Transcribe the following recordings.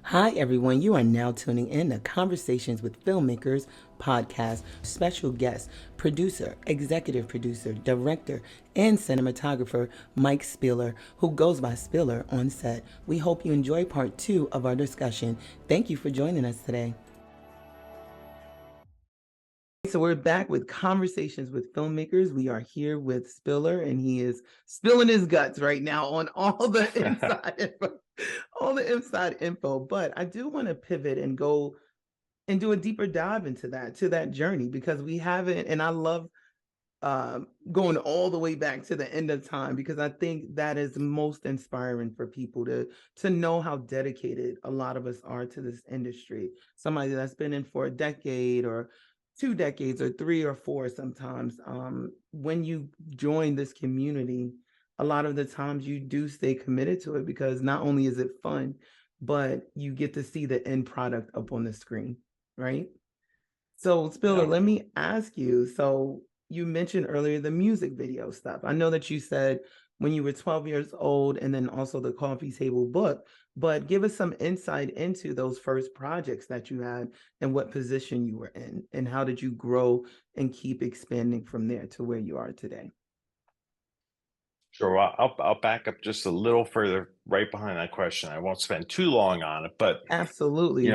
Hi, everyone. You are now tuning in to Conversations with Filmmakers podcast. Special guest, producer, executive producer, director, and cinematographer Mike Spiller, who goes by Spiller on set. We hope you enjoy part 2 of our discussion. Thank you for joining us today. So we're back with Conversations with Filmmakers. We are here with Spiller, and he is spilling his guts right now on all the inside info, all the inside info. But I do want to pivot and go and do a deeper dive into that journey, because we haven't, and I love going all the way back to the end of time, because I think that is most inspiring for people to know how dedicated a lot of us are to this industry. Somebody that's been in for a decade or 2 decades or 3 or 4 sometimes. When you join this community, a lot of the times you do stay committed to it, because not only is it fun, but you get to see the end product up on the screen, right? So, Spiller, Yeah. let me ask you. So, you mentioned earlier the music video stuff. I know that you said when you were 12 years old, and then also the coffee table book, but give us some insight into those first projects that you had and what position you were in, and how did you grow and keep expanding from there to where you are today? Sure. Well, I'll back up just a little further right behind that question. I won't spend too long on it, but you know, Absolutely.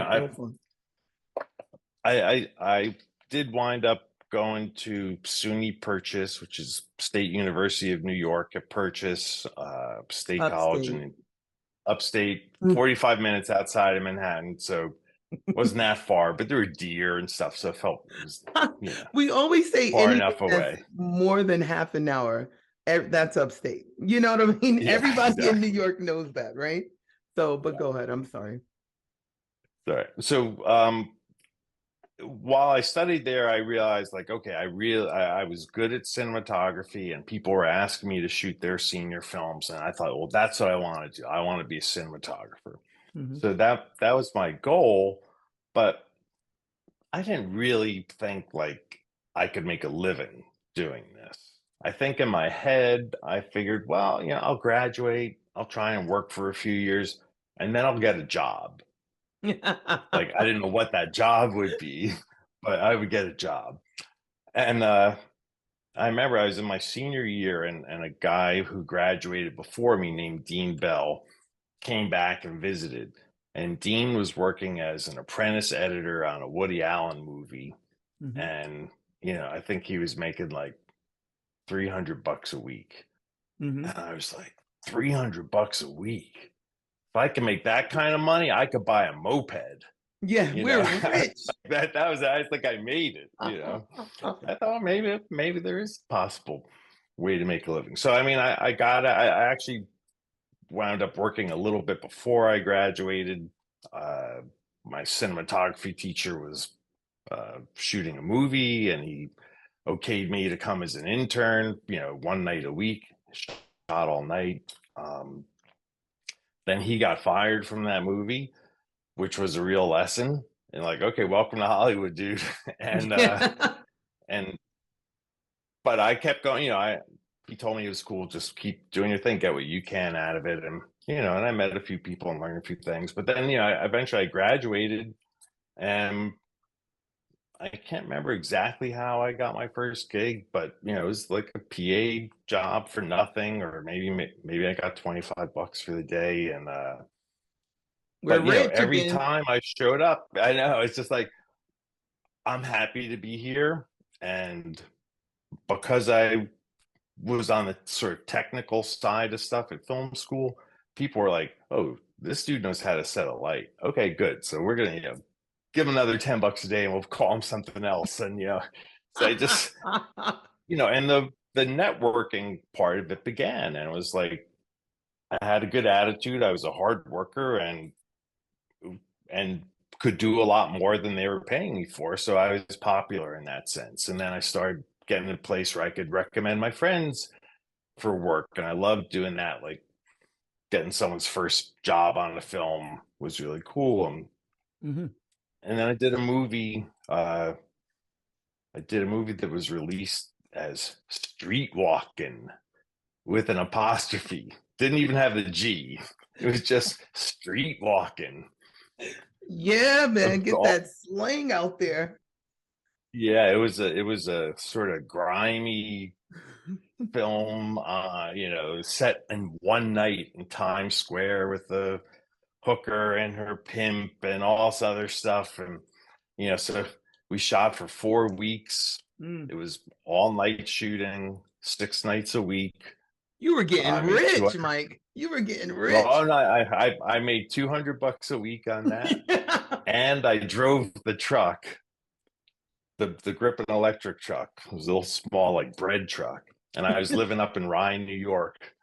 I I did wind up going to SUNY Purchase, which is State University of New York at Purchase, State College Upstate. in upstate, 45 minutes outside of Manhattan. So wasn't that far, but there were deer and stuff, so it was, you know, We always say far anything enough that's away. more than half an hour, that's upstate. You know what I mean? Yeah, Everybody in New exactly. York knows that, right? So, but Yeah. go ahead. I'm sorry. Sorry. So while I studied there, I realized like, okay, I was good at cinematography and people were asking me to shoot their senior films. And I thought, well, that's what I want to do. I want to be a cinematographer. Hmm. So that was my goal, but I didn't really think like I could make a living doing this. I think in my head, I figured, well, I'll graduate, I'll try and work for a few years, and then I'll get a job. Like I didn't know what that job would be, but I would get a job. And I remember I was in my senior year, and a guy who graduated before me named Dean Bell came back and visited. And Dean was working as an apprentice editor on a Woody Allen movie. Hmm. And, I think he was making like 300 bucks a week. Hmm. And I was like, 300 bucks a week. If I can make that kind of money, I could buy a moped. Yeah, You know, we're rich. that was, I think I made it. I thought maybe there is a possible way to make a living. So I mean, I actually wound up working a little bit before I graduated. Uh, my cinematography teacher was shooting a movie, and he okayed me to come as an intern. One night a week, shot all night. Then he got fired from that movie, which was a real lesson. And like, okay, welcome to Hollywood, dude. and Yeah. and but I kept going. He told me it was cool. Just keep doing your thing, get what you can out of it. And I met a few people and learned a few things. But then, eventually I graduated, and I can't remember exactly how I got my first gig, but it was like a PA job for nothing, or maybe I got 25 bucks for the day. And We're but rich every again. time I showed up, I know it's just like I'm happy to be here. And because I was on the sort of technical side of stuff at film school, people were like, "Oh, this dude knows how to set a light. Okay, good. So we're gonna, give him another 10 bucks a day, and we'll call him something else." And so I just, and the networking part of it began, and it was like I had a good attitude. I was a hard worker, and could do a lot more than they were paying me for. So I was popular in that sense. And then I started getting in a place where I could recommend my friends for work. And I loved doing that. Like getting someone's first job on a film was really cool. Hmm. And then I did a movie that was released as Street Walking with an apostrophe. Didn't even have the G. It was just Street Walking. Yeah, man, get All- that slang out there. yeah, it was a sort of grimy film, set in one night in Times Square with the hooker and her pimp and all this other stuff. And, so we shot for 4 weeks. It Mm. was all night shooting, 6 nights a week. You were getting I made rich, 200. Mike. You were getting Oh, rich. no, I made $200 a week on that. And I drove the truck, the Grip and electric truck. It was a little small, like bread truck. And I was living up in Rye, New York.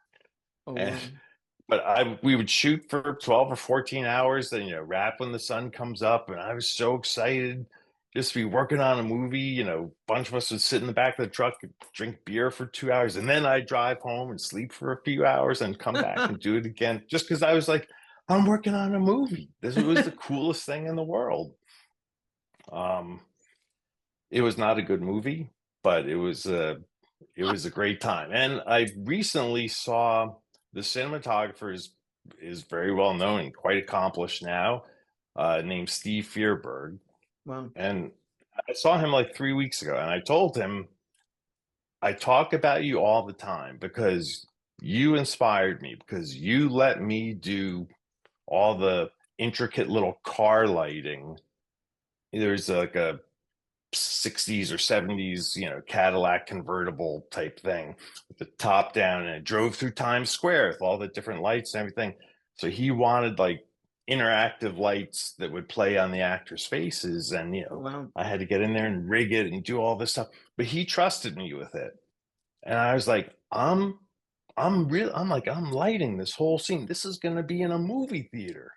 Oh, And wow. but we would shoot for 12 or 14 hours, then wrap when the sun comes up. And I was so excited just to be working on a movie. A bunch of us would sit in the back of the truck and drink beer for 2 hours, and then I'd drive home and sleep for a few hours and come back and do it again, just because I was like, I'm working on a movie. This was the coolest thing in the world. um it was not a good movie, but it was a great time. And I recently saw the cinematographer is very well known and quite accomplished now, named Steve Fierberg. Wow. And I saw him like 3 weeks ago, and I told him, I talk about you all the time because you inspired me, because you let me do all the intricate little car lighting. There's like a 60s or 70s, Cadillac convertible type thing with the top down, and it drove through Times Square with all the different lights and everything. So he wanted like interactive lights that would play on the actors' faces. And, Wow. I had to get in there and rig it and do all this stuff. But he trusted me with it. And I was like, I'm lighting this whole scene. This is going to be in a movie theater,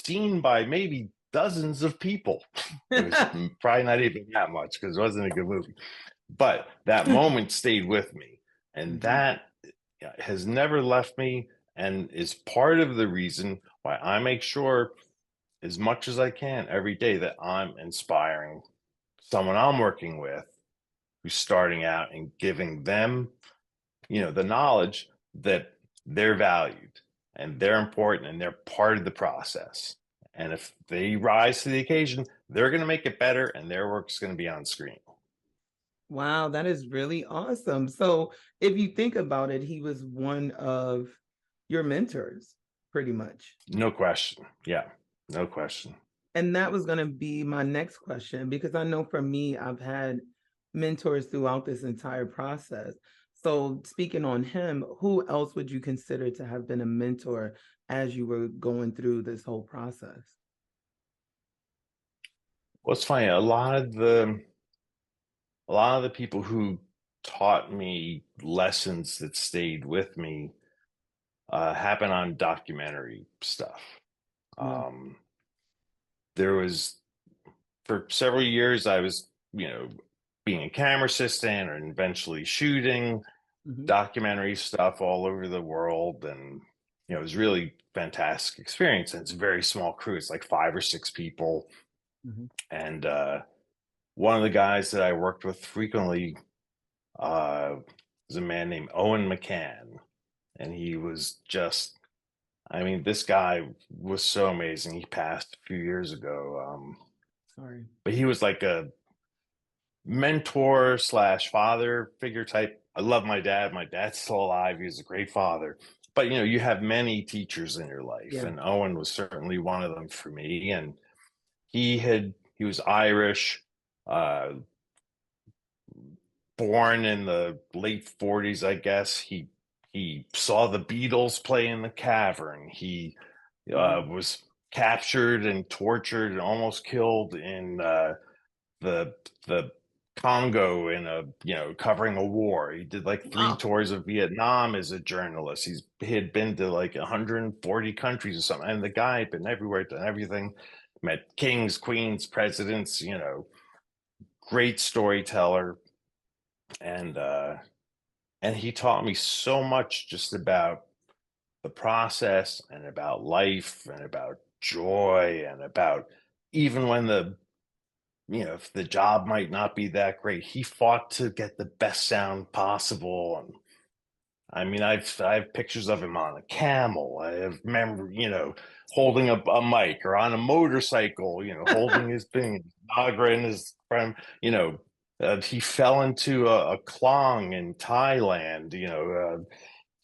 seen by maybe dozens of people. It was probably not even that much because it wasn't a good movie. But that moment stayed with me. And Mhm. that has never left me, and is part of the reason why I make sure, as much as I can every day, that I'm inspiring someone I'm working with who's starting out, and giving them, the knowledge that they're valued and they're important and they're part of the process. And if they rise to the occasion, they're going to make it better, and their work's going to be on screen. Wow, that is really awesome. So, if you think about it, he was one of your mentors, pretty much. No question. Yeah, no question. And that was going to be my next question, because I know for me, I've had mentors throughout this entire process. So, speaking on him, who else would you consider to have been a mentor as you were going through this whole process? What's funny, a lot of the people who taught me lessons that stayed with me happen on documentary stuff. Wow. Um, there was For several years, I was, being a camera assistant and eventually shooting Mhm. documentary stuff all over the world. And, it was really fantastic experience. And it's a very small crew. It's like 5 or 6 people. Mhm. And one of the guys that I worked with frequently uh, was a man named Owen McCann. And he was just, I mean, this guy was so amazing. He passed a few years ago. Sorry. But he was like a mentor slash father figure type. I love my dad. My dad's still alive. He was a great father. But you have many teachers in your life, Yeah. and Owen was certainly one of them for me. And he was Irish, uh, born in the late 40s, I guess. He saw the Beatles play in the cavern. He Wow. was captured and tortured and almost killed in the the Congo in a covering a war. He did like three Wow. tours of Vietnam as a journalist. He had been to like 140 countries or something, and the guy had been everywhere, done everything, met kings, queens, presidents. Great storyteller. And he taught me so much just about the process and about life and about joy and about, even when if the job might not be that great, he fought to get the best sound possible. And I mean, I have pictures of him on a camel. I have holding a mic, or on a motorcycle, holding his thing, Nagra and his friend, he fell into a klong in Thailand,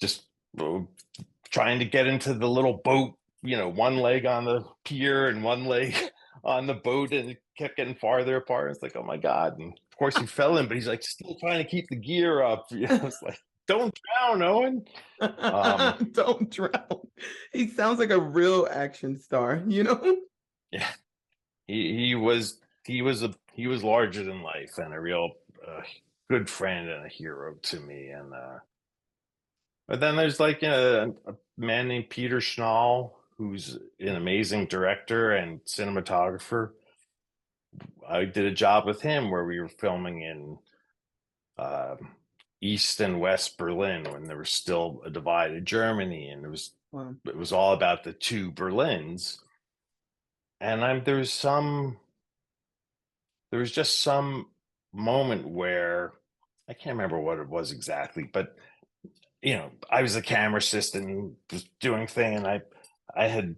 just uh, trying to get into the little boat, one leg on the pier and one leg on the boat, and it kept getting farther apart. It's like, oh my God. And of course he fell in, but he's like still trying to keep the gear up. It's like, don't drown, Owen. Don't drown. He sounds like a real action star, Yeah, he was larger than life, and a real good friend and a hero to me. And but then there's like a man named Peter Schnall, who's an amazing director and cinematographer. I did a job with him where we were filming in uh, East and West Berlin when there was still a divided Germany, and Wow. it was all about the two Berlins. And there was just some moment where I can't remember what it was exactly, but I was a camera assistant and was doing thing, and I had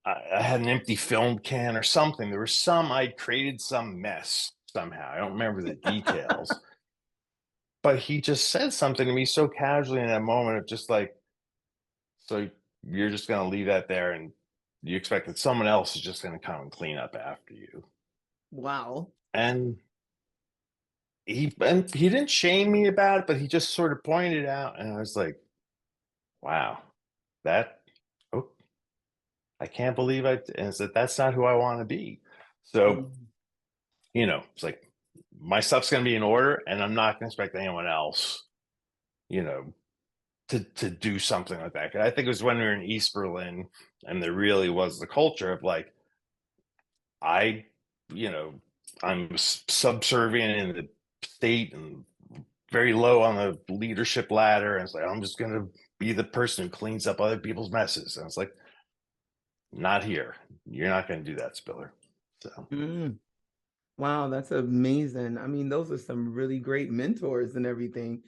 I had an empty film can or something. I created some mess somehow. I don't remember the details. But he just said something to me so casually in that moment of just like, so you're just going to leave that there, and you expect that someone else is just going to come and clean up after you. Wow. And he didn't shame me about it, but he just sort of pointed out, and I was like, wow, oh, I can't believe and said, that's not who I want to be. So, it's like, my stuff's going to be in order, and I'm not going to expect anyone else, to do something like that. I think it was when we were in East Berlin, and there really was the culture of like, I'm subservient in the state and very low on the leadership ladder, and it's like, I'm just going to be the person who cleans up other people's messes. And it's like, not here. You're not going to do that, Spiller. So. Wow, that's amazing. I mean, those are some really great mentors and everything.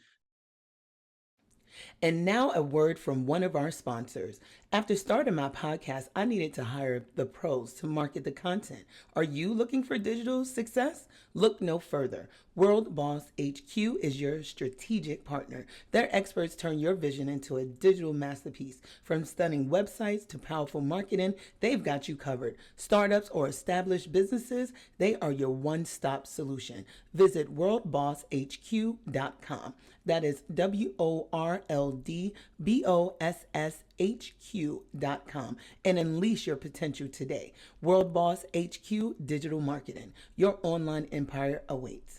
And now a word from one of our sponsors. After starting my podcast, I needed to hire the pros to market the content. Are you looking for digital success? Look no further. World Boss HQ is your strategic partner. Their experts turn your vision into a digital masterpiece. From stunning websites to powerful marketing, they've got you covered. Startups or established businesses, they are your one-stop solution. Visit worldbosshq.com. That is WORLDBOSSHQ.com, and unleash your potential today. World Boss HQ Digital Marketing. Your online empire awaits.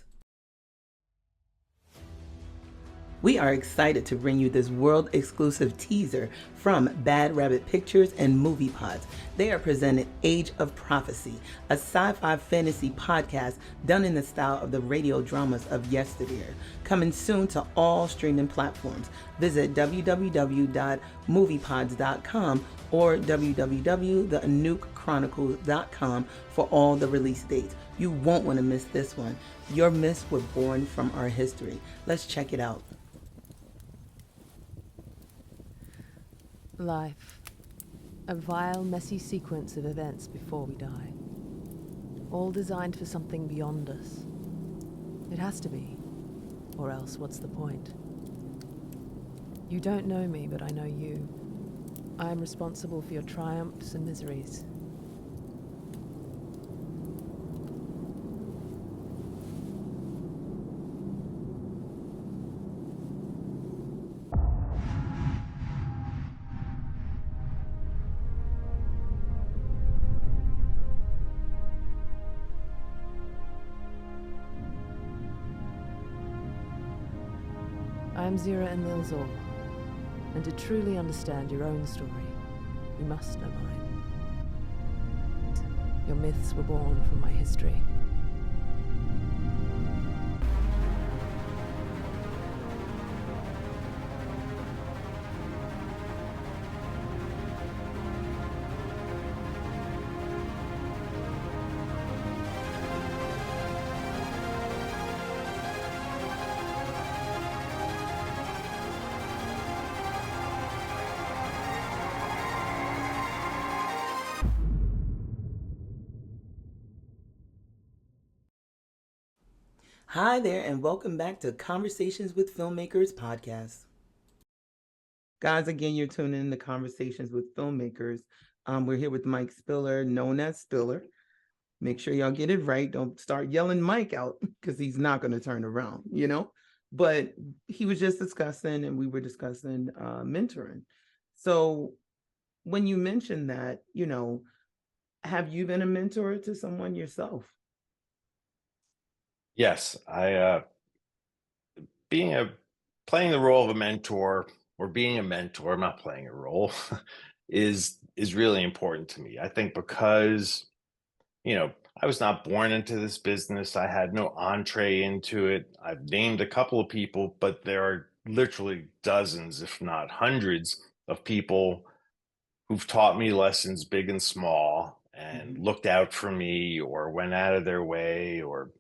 We are excited to bring you this world-exclusive teaser from Bad Rabbit Pictures and Movie Pods. They are presenting Age of Prophecy, a sci-fi fantasy podcast done in the style of the radio dramas of yesteryear. Coming soon to all streaming platforms. Visit www.moviepods.com or www.thenukechronicles.com for all the release dates. You won't want to miss this one. Your myths were born from our history. Let's check it out. Life. A vile, messy sequence of events before we die. All designed for something beyond us. It has to be. Or else, what's the point? You don't know me, but I know you. I am responsible for your triumphs and miseries. I am Zira and Nilzor, and to truly understand your own story, you must know mine. Your myths were born from my history. Hi there, and welcome back to Conversations with Filmmakers podcast. Guys, again, you're tuning in to Conversations with Filmmakers. We're here with Mike Spiller, known as Spiller. Make sure y'all get it right. Don't start yelling Mike out because he's not going to turn around, you know? But he was just discussing, and we were discussing mentoring. So when you mentioned that, you know, have you been a mentor to someone yourself? Yes, I being a playing the role of a mentor or being a mentor, I'm not playing a role, is really important to me. I think because, you know, I was not born into this business. I had no entree into it. I've named a couple of people, but there are literally dozens, if not hundreds, of people who've taught me lessons big and small and Mhm. looked out for me or went out of their way or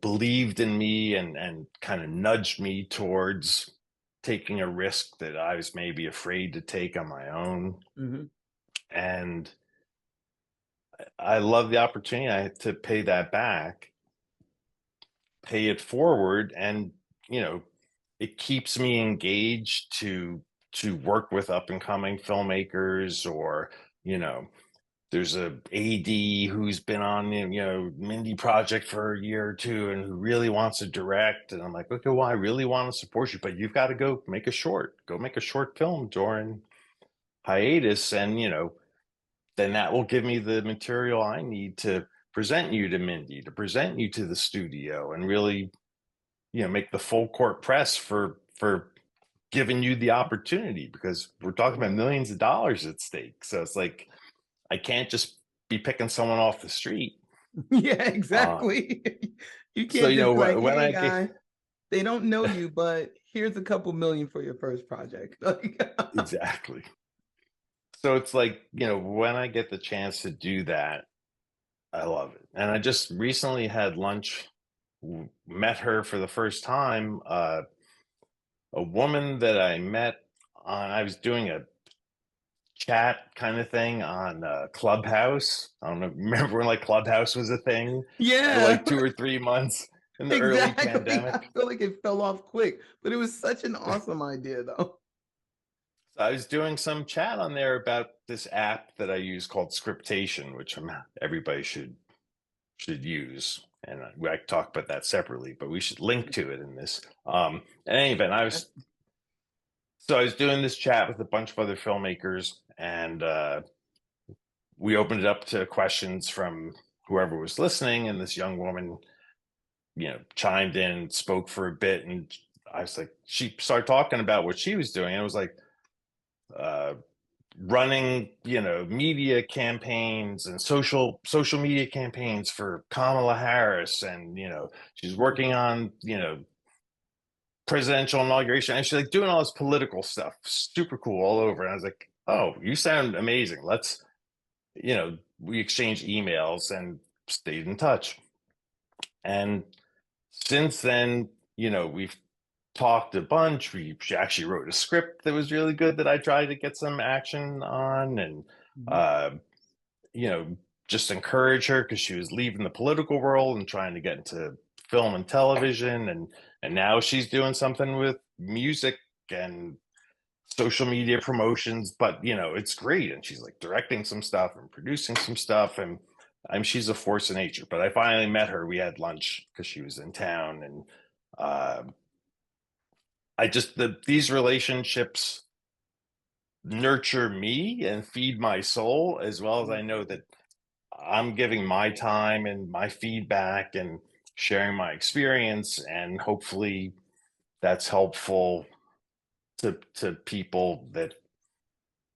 believed in me and kind of nudged me towards taking a risk that I was maybe afraid to take on my own. Mhm. And I love the opportunity to pay that back, pay it forward, and you know it keeps me engaged to work with up and coming filmmakers, or you know there's a AD who's been on Mindy project for a year or two and who really wants to direct, and I'm like, okay, well, I really want to support you, but you've got to go make a short film during hiatus, and then that will give me the material I need to present you to Mindy, to present you to the studio, and really make the full court press for giving you the opportunity, because we're talking about millions of dollars at stake. So it's like I can't just be picking someone off the street. Yeah, Uh, exactly. You so can't just be like, when hey I get guy, they don't know you, but here's a couple million for your first project. exactly. So it's like, when I get the chance to do that, I love it. And I just recently had lunch, met her for the first time, a woman that I met I was doing a chat kind of thing on Clubhouse. I don't know, remember when like Clubhouse was a thing for Yeah, like 2 or 3 months in the early exactly. I pandemic? feel like it fell off quick, but it was such an awesome idea though. So I was doing some chat on there about this app that I use called Scriptation, which everybody should use. And I talk about that separately, but we should link to it in this. In any event, I was doing this chat with a bunch of other filmmakers, and we opened it up to questions from whoever was listening. And this young woman, chimed in, spoke for a bit, and I was like, she started talking about what she was doing, and it was like, uh, running media campaigns and social media campaigns for Kamala Harris, and she's working on presidential inauguration, and she's like doing all this political stuff, super cool all over. And I was like, oh, you sound amazing. Let's we exchanged emails and stayed in touch. And since then, we've talked a bunch. She actually wrote a script that was really good that I tried to get some action on, and Mhm. uh, you know, just encourage her because she was leaving the political world and trying to get into film and television, and now she's doing something with music and social media promotions. But it's great, and she's like directing some stuff and producing some stuff, and she's a force of nature. But I finally met her. We had lunch because she was in town, and uh, these relationships nurture me and feed my soul, as well as I know that I'm giving my time and my feedback and sharing my experience, and hopefully that's helpful to people that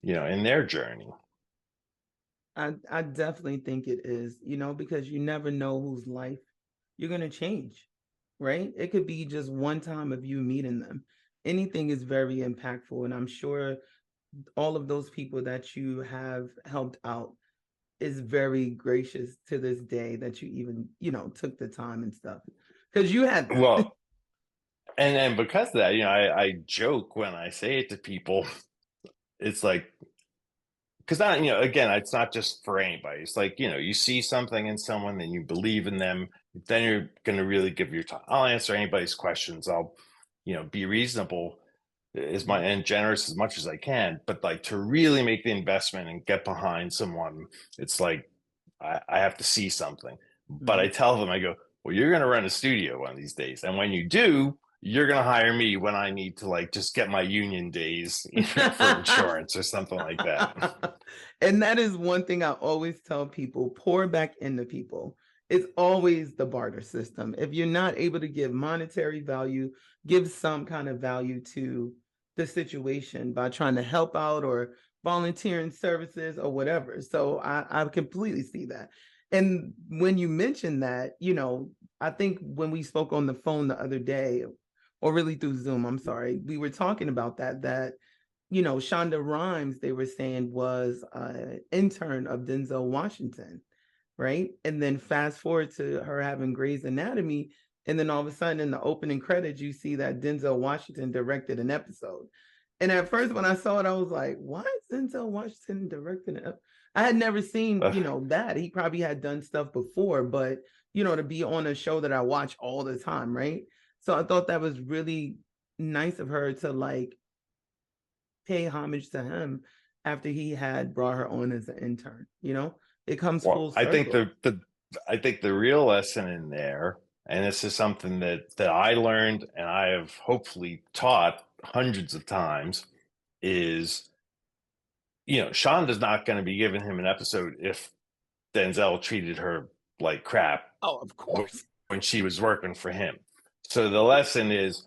in their journey. I definitely think it is, because you never know whose life you're going to change, right? It could be just one time of you meeting them. Anything is very impactful. And I'm sure all of those people that you have helped out is very gracious to this day that you even, took the time and stuff because you had them. Well, and because of that, I joke when I say it to people. It's like, because I, again, it's not just for anybody. It's like, you see something in someone and you believe in them, then you're going to really give your time. I'll answer anybody's questions. I'll, be reasonable and generous as much as I can. But like to really make the investment and get behind someone, it's like I have to see something. But I tell them, I go, well, you're going to run a studio one of these days. And when you do, you're going to hire me when I need to like just get my union days for insurance or something like that. And that is one thing I always tell people, pour back into people. It's always the barter system. If you're not able to give monetary value, give some kind of value to the situation by trying to help out or volunteering services or whatever. So I completely see that. And when you mentioned that, I think when we spoke on the phone the other day, or really through Zoom, I'm sorry, we were talking about that, Shonda Rhimes, they were saying was an intern of Denzel Washington, right? And then fast forward to her having Grey's Anatomy, and then all of a sudden in the opening credits, you see that Denzel Washington directed an episode. And at first when I saw it, I was like, why is Denzel Washington directing it? I had never seen, that. He probably had done stuff before, but, to be on a show that I watch all the time, right? So I thought that was really nice of her to like pay homage to him after he had brought her on as an intern. It comes full circle. I think the real lesson in there, and this is something that I learned and I have hopefully taught hundreds of times, is Shonda's not going to be giving him an episode if Denzel treated her like crap. Oh, of course. When she was working for him. So the lesson is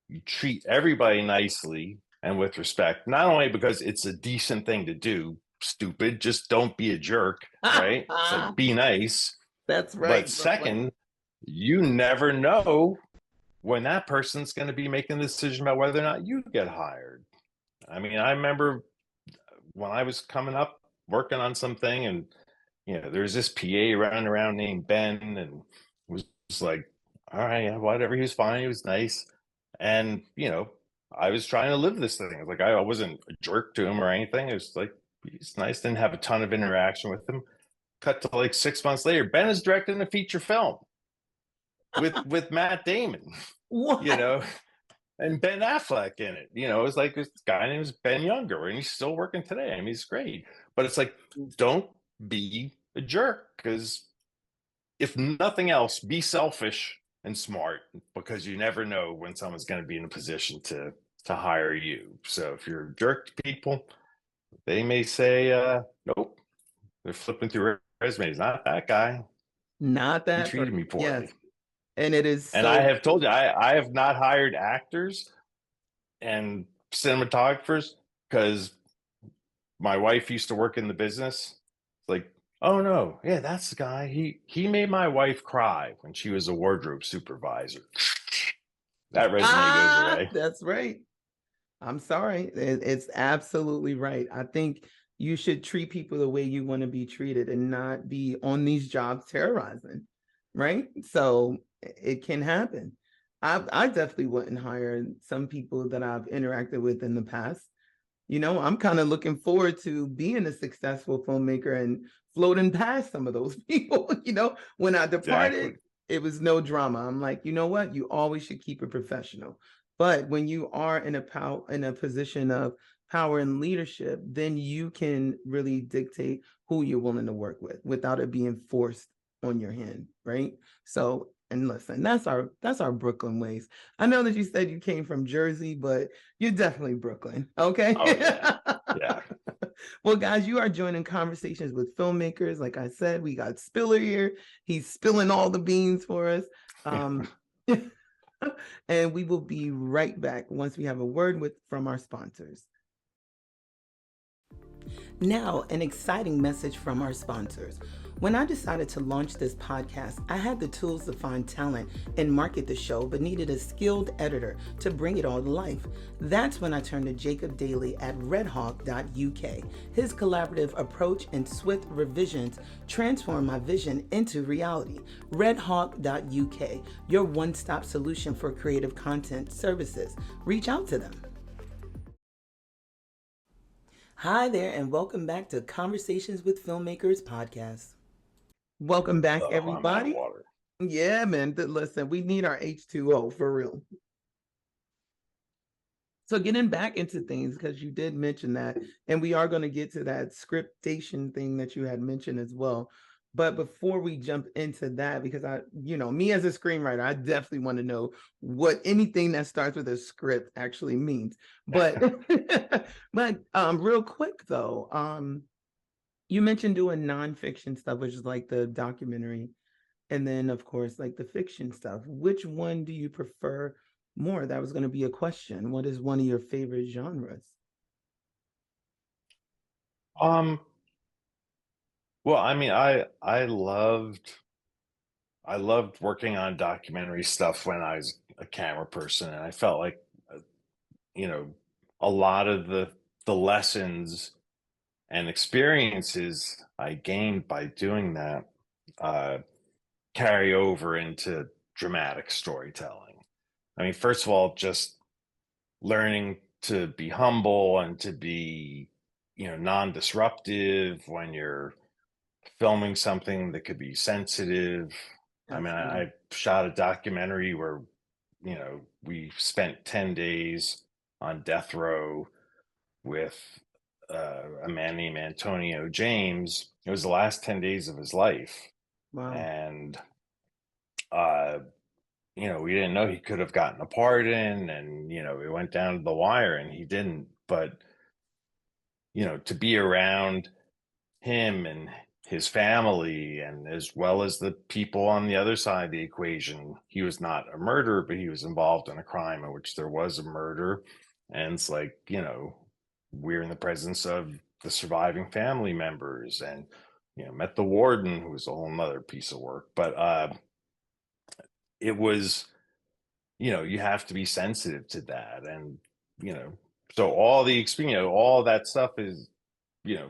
you treat everybody nicely and with respect, not only because it's a decent thing to do, stupid, just don't be a jerk, right? So be nice. That's right. But second, you never know when that person's going to be making the decision about whether or not you get hired. I mean, I remember when I was coming up working on something, and there's this PA running around named Ben, and it was like, all right, yeah, whatever. He was fine. He was nice. And, I was trying to live this thing. Like, I wasn't a jerk to him or anything. It was like, he's nice. Didn't have a ton of interaction with him. Cut to like 6 months later, Ben is directing a feature film with Matt Damon, what? and Ben Affleck in it. It was like this guy named Ben Younger, and he's still working today. I mean, he's great. But it's like, don't be a jerk, because if nothing else, be selfish and smart, because you never know when someone's going to be in a position to hire you. So if you're a jerk to people, they may say, nope, they're flipping through resumes. Not that guy. Not that. He treated me poorly. Yes. And it is. And I have told you, I have not hired actors and cinematographers because my wife used to work in the business. Like, oh no, yeah, that's the guy. He made my wife cry when she was a wardrobe supervisor. That resume goes away. That's right. I'm sorry. It's absolutely right. I think you should treat people the way you want to be treated and not be on these jobs terrorizing, right? So it can happen. I definitely wouldn't hire some people that I've interacted with in the past. I'm kind of looking forward to being a successful filmmaker and floating past some of those people. When I departed, It was no drama. I'm like, you know what? You always should keep it professional. But when you are in a position of power and leadership, then you can really dictate who you're willing to work with without it being forced on your hand, right? So, and listen, that's our Brooklyn ways. I know that you said you came from Jersey, but you're definitely Brooklyn, okay? Oh, yeah. Yeah. Well, guys, you are joining conversations with filmmakers. Like I said, we got Spiller here. He's spilling all the beans for us. And we will be right back once we have a word from our sponsors. Now, an exciting message from our sponsors. When I decided to launch this podcast, I had the tools to find talent and market the show, but needed a skilled editor to bring it all to life. That's when I turned to Jacob Daly at redhawk.uk. His collaborative approach and swift revisions transformed my vision into reality. redhawk.uk, your one-stop solution for creative content services. Reach out to them. Hi there, and welcome back to Conversations with Filmmakers podcast. Welcome back, Oh, I'm out of everybody. water. Yeah, man. Listen, we need our H2O for real. So getting back into things, because you did mention that, and we are going to get to that scriptation thing that you had mentioned as well. But before we jump into that, because me as a screenwriter, I definitely want to know what anything that starts with a script actually means. But but real quick though, you mentioned doing nonfiction stuff, which is like the documentary, and then of course like the fiction stuff. Which one do you prefer more? That was going to be a question. What is one of your favorite genres? Um, well, I mean, I loved working on documentary stuff when I was a camera person, and I felt like, uh, you know, a lot of the lessons and experiences I gained by doing that uh, carry over into dramatic storytelling. I mean, first of all, just learning to be humble and to be, non-disruptive when you're filming something that could be sensitive. I mean, Absolutely. I shot a documentary where, we spent 10 days on death row with a man named Antonio James. It was the last 10 days of his life. Wow. And, uh, we didn't know he could have gotten a pardon, and, it went down to the wire and he didn't. But, to be around him and his family, and as well as the people on the other side of the equation. He was not a murderer, but he was involved in a crime in which there was a murder. And it's like, we're in the presence of the surviving family members, and, met the warden, who was a whole nother piece of work. But it was, you have to be sensitive to that. And, you know, so all the experience, all that stuff is,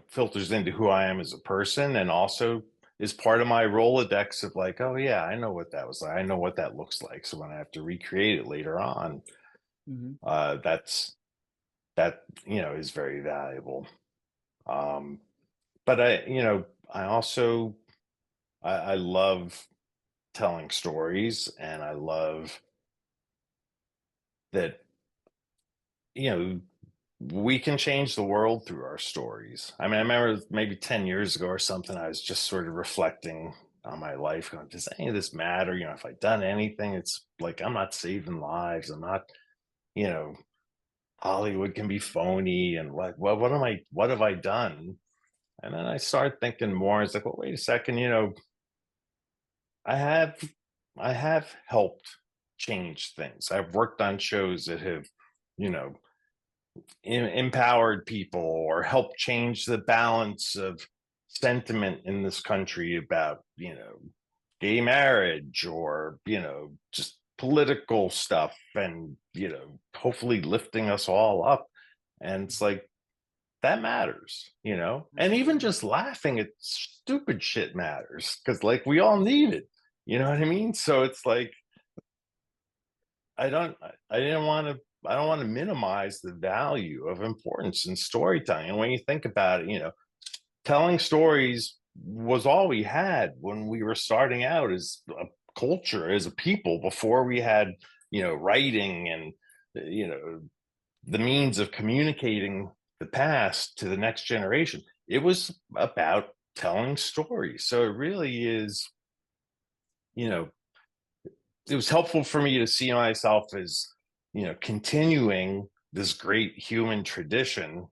filters into who I am as a person, and also is part of my Rolodex of like, oh yeah, I know what that was like. I know what that looks like. So when I have to recreate it later on, Mhm. that, is very valuable. Um, but I also, I love telling stories, and I love that, you know, we can change the world through our stories. I mean, I remember maybe 10 years ago or something, I was just sort of reflecting on my life, going, does any of this matter? If I've done anything, it's like, I'm not saving lives. I'm not, you know, Hollywood can be phony, and what have I done? And then I started thinking more. It's like, well, wait a second, I have, I have helped change things. I've worked on shows that have, you know, empowered people or helped change the balance of sentiment in this country about, gay marriage, or, just political stuff, and, hopefully lifting us all up. And it's like, that matters, and even just laughing at stupid shit matters, because like we all need it. You know what I mean? So it's like, I don't I didn't want to I don't want to minimize the value of importance in storytelling. And when you think about it, telling stories was all we had when we were starting out as a culture, as a people, before we had, writing and, the means of communicating the past to the next generation. It was about telling stories. So it really is, you know, it was helpful for me to see myself as, continuing this great human tradition,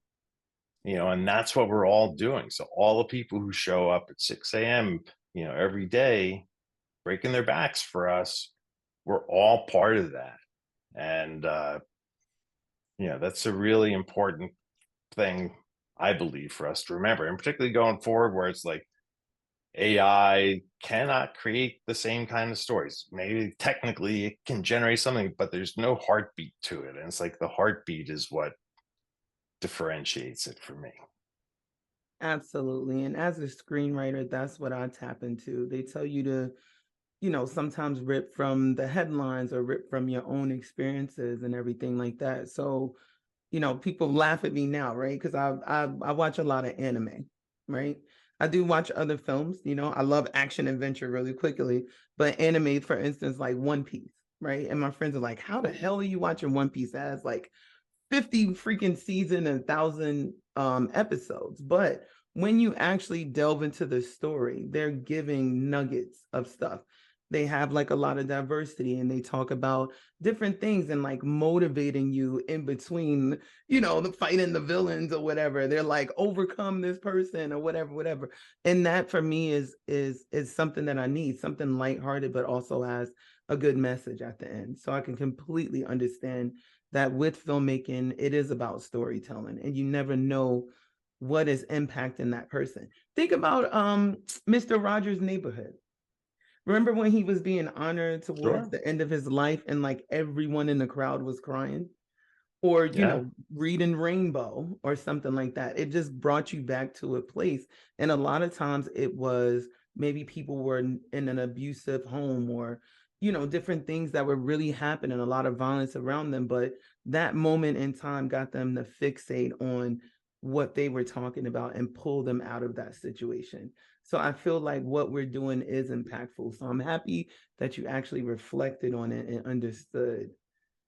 and that's what we're all doing. So all the people who show up at 6 a.m., every day, breaking their backs for us, we're all part of that. And, that's a really important thing, I believe, for us to remember, and particularly going forward, where it's like, AI cannot create the same kind of stories. Maybe technically it can generate something, but there's no heartbeat to it. And it's like, the heartbeat is what differentiates it for me. Absolutely. And as a screenwriter, that's what I tap into. They tell you to, sometimes rip from the headlines or rip from your own experiences and everything like that. So, people laugh at me now, right? Because I watch a lot of anime, right? I do watch other films, I love action adventure really quickly, but anime, for instance, like One Piece, right? And my friends are like, how the hell are you watching One Piece? It has like 50 freaking season and 1,000 episodes. But when you actually delve into the story, they're giving nuggets of stuff. They have like a lot of diversity, and they talk about different things and like motivating you in between, the fighting the villains or whatever. They're like, overcome this person or whatever. And that for me is something that I need, something lighthearted, but also has a good message at the end. So I can completely understand that with filmmaking, it is about storytelling, and you never know what is impacting that person. Think about Mr. Rogers' Neighborhood. Remember when he was being honored towards the end of his life, and like everyone in the crowd was crying? Or, reading Rainbow or something like that. It just brought you back to a place. And a lot of times it was maybe people were in an abusive home, or, different things that were really happening, a lot of violence around them. But that moment in time got them to fixate on what they were talking about and pull them out of that situation. So I feel like what we're doing is impactful. So I'm happy that you actually reflected on it and understood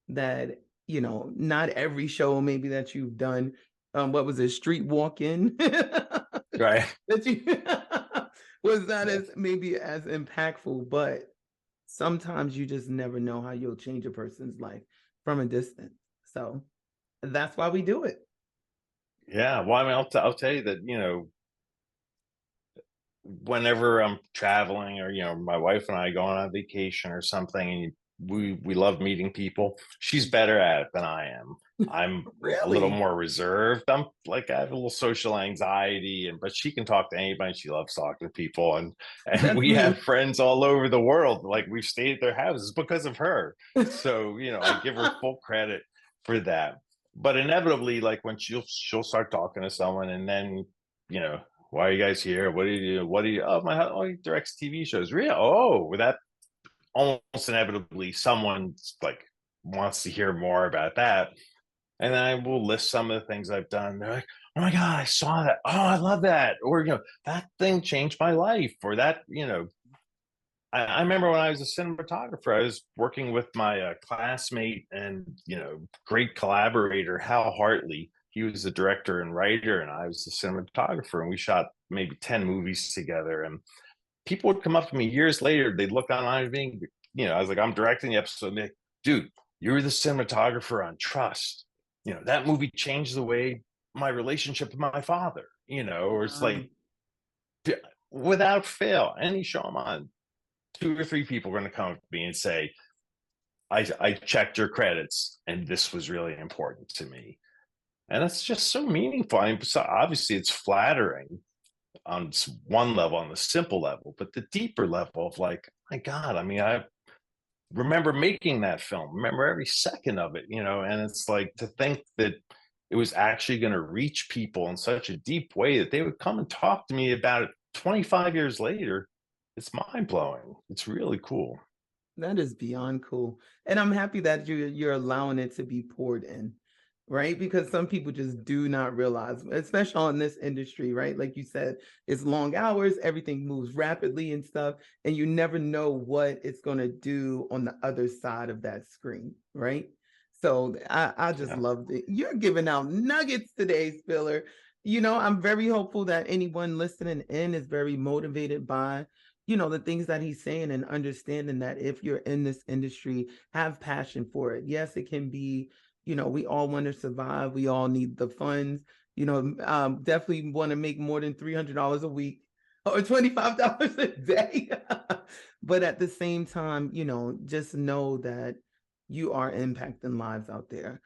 that, not every show maybe that you've done, what was it, Street Walk-In? Right. That you was not as maybe as impactful, but sometimes you just never know how you'll change a person's life from a distance. So that's why we do it. Yeah. Well, I mean, I'll tell you that, whenever I'm traveling, or, my wife and I go on vacation or something, and we love meeting people. She's better at it than I am. I'm Really? a little more reserved. I have a little social anxiety, but she can talk to anybody. She loves talking to people, and we have friends all over the world. Like, we've stayed at their houses because of her. So, I give her full credit for that. But inevitably, like, when she'll start talking to someone, and then, why are you guys here? What do you do? What do you? Oh, he directs TV shows. Really? Oh, that almost inevitably someone's like wants to hear more about that. And then I will list some of the things I've done. They're like, oh my God, I saw that. Oh, I love that. Or, that thing changed my life. Or that, I remember when I was a cinematographer, I was working with my classmate and, great collaborator, Hal Hartley. He was the director and writer, and I was the cinematographer, and we shot maybe 10 movies together. And people would come up to me years later. They'd look online and being, I was like, I'm directing the episode. And they're like, dude, you were the cinematographer on Trust. That movie changed the way my relationship with my father, or it's like, without fail, any show I'm on, 2 or 3 people are going to come up to me and say, I checked your credits and this was really important to me. And it's just so meaningful. I mean, so obviously it's flattering on one level, on the simple level, but the deeper level of like, my God, I mean, I remember making that film, remember every second of it, and it's like, to think that it was actually going to reach people in such a deep way that they would come and talk to me about it 25 years later. It's mind-blowing. It's really cool. That is beyond cool. And I'm happy that you're allowing it to be poured in, right? Because some people just do not realize, especially in this industry, right? Like you said, it's long hours, everything moves rapidly and stuff, and you never know what it's going to do on the other side of that screen, right? So I just loved it. You're giving out nuggets today, Spiller. I'm very hopeful that anyone listening in is very motivated by the things that he's saying, and understanding that if you're in this industry, have passion for it. Yes, it can be, we all want to survive. We all need the funds, definitely want to make more than $300 a week or $25 a day. But at the same time, just know that you are impacting lives out there.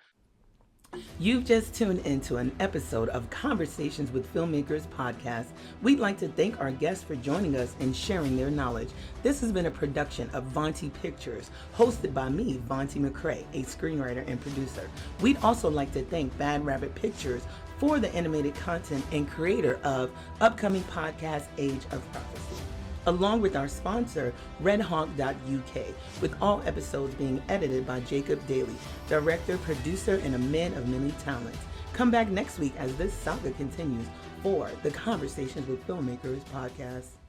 You've just tuned into an episode of Conversations with Filmmakers podcast. We'd like to thank our guests for joining us and sharing their knowledge. This has been a production of Vonti Pictures, hosted by me, Vonti McCrae, a screenwriter and producer. We'd also like to thank Bad Rabbit Pictures for the animated content and creator of upcoming podcast Age of Prophecy. along with our sponsor, redhawk.uk, with all episodes being edited by Jacob Daly, director, producer, and a man of many talents. Come back next week as this saga continues for the Conversations with Filmmakers podcast.